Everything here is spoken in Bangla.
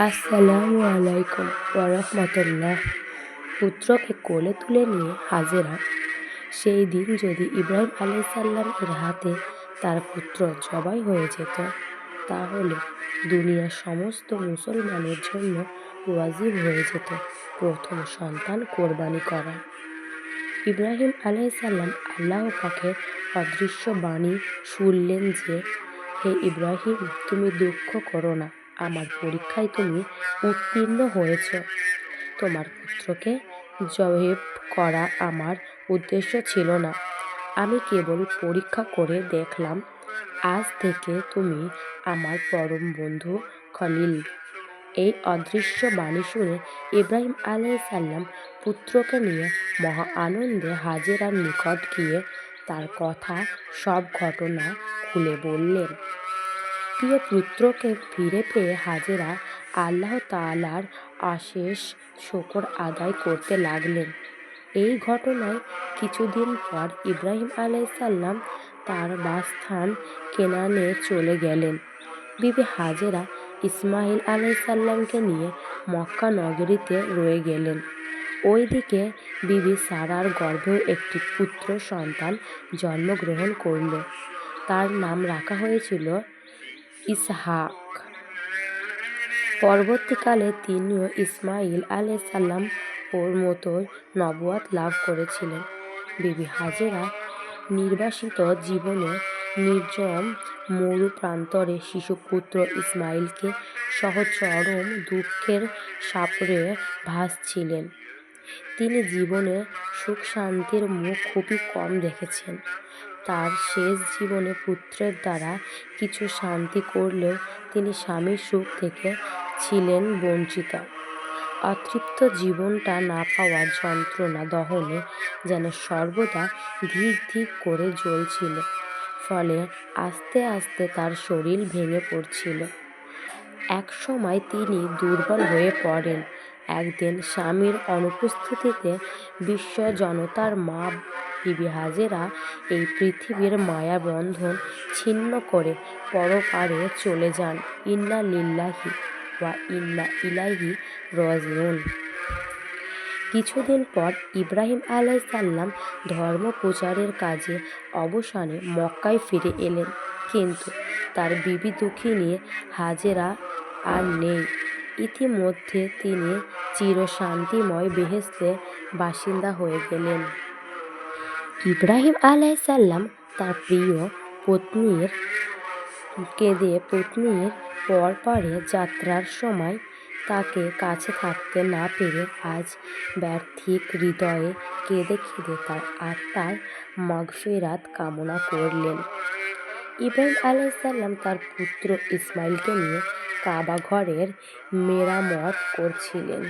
আসসালামু আলাইকুম ওয়ারহমাতুল্লাহ। পুত্রকে কোলে তুলে নিয়ে হাজেরা সেই দিন যদি ইব্রাহিম আলাইসাল্লামের হাতে তার পুত্র জবাই হয়ে যেত, তাহলে দুনিয়ার সমস্ত মুসলমানের জন্য ওয়াজিব হয়ে যেত প্রথম সন্তান কোরবানি করা। ইব্রাহিম আলাইসাল্লাম আল্লাহ পাকের অদৃশ্য বাণী শুনলেন যে, হে ইব্রাহিম, তুমি দুঃখ করো না, আমার পরীক্ষায় তুমি উত্তীর্ণ হয়েছ। তোমার পুত্রকে জবেহ করা আমার উদ্দেশ্য ছিল না, আমি কেবল পরীক্ষা করে দেখলাম। আজ থেকে তুমি আমার পরম বন্ধু খলিল। এই অদৃশ্য বাণী শুনে ইব্রাহিম আলাইসাল্লাম পুত্রকে নিয়ে মহা আনন্দে হাজেরার নিকট গিয়ে তার কথা সব ঘটনা খুলে বললেন। প্রিয় পুত্রকে ফিরে পেয়ে হাজেরা আল্লাহ তাআলার অশেষ শুকর আদায় করতে লাগলেন। এই ঘটনায় কিছুদিন পর ইব্রাহিম আলাইসাল্লাম তার বাসস্থান কেনানে চলে গেলেন। বিবি হাজেরা ইসমাইল আলাইসাল্লামকে নিয়ে মক্কা নগরীতে রয়ে গেলেন। ওইদিকে বিবি সারার গর্ভেও একটি পুত্র সন্তান জন্মগ্রহণ করল। তার নাম রাখা হয়েছিল ইসহাক। পরবর্তীকালে তিনিও ইসমাইল আলাইসাল্লাম ওর মতোই নবুয়ত লাভ করেছিলেন। বিবি হাজেরা নির্বাসিত জীবনে নির্জন মরু প্রান্তরে শিশুপুত্র ইসমাইলকে সহ চরম দুঃখের সাগরে ভাসছিলেন। তিনি জীবনে সুখ শান্তির মুখ খুবই কম দেখেছেন। তার শেষ জীবনে পুত্রের দ্বারা কিছু শান্তি করলেও তিনি স্বামীর সুখ থেকে ছিলেন বঞ্চিতা। অতৃপ্ত জীবনটা না পাওয়ার যন্ত্রণা দহনে যেন সর্বদা ধিক ধিক করে জ্বলছিল। ফলে আস্তে আস্তে তার শরীর ভেঙে পড়ছিল। এক সময় তিনি দুর্বল হয়ে পড়েন। একদিন স্বামীর অনুপস্থিতিতে বিশ্ব জনতার মা বিবি হাজেরা এই পৃথিবীর মায়াবন্ধন ছিন্ন করে পরপারে চলে যান। ইন্না লিল্লাহি ওয়া ইন্না ইলাইহি রাজিউন। কিছুদিন পর ইব্রাহিম আলাইসাল্লাম ধর্ম প্রচারের কাজে অবসানে মক্কায় ফিরে এলেন, কিন্তু তার বিবি দুঃখিনী হাজেরা আর নেই। ইতিমধ্যে তিনি চিরশান্তিময় বেহেশতের বাসিন্দা হয়ে গেলেন। ইব্রাহিম আলাইসাল্লাম তার প্রিয় পত্নীর পরপারে যাত্রার সময় তাকে কাছে থাকতে না পেরে আজ ব্যথিত হৃদয়ে কেঁদে কেঁদে তার আত্মার মাগফিরাত কামনা করলেন। ইব্রাহিম আলাইসাল্লাম তার পুত্র ইসমাইলকে নিয়ে কাবা ঘরের মেরামত করছিলেন।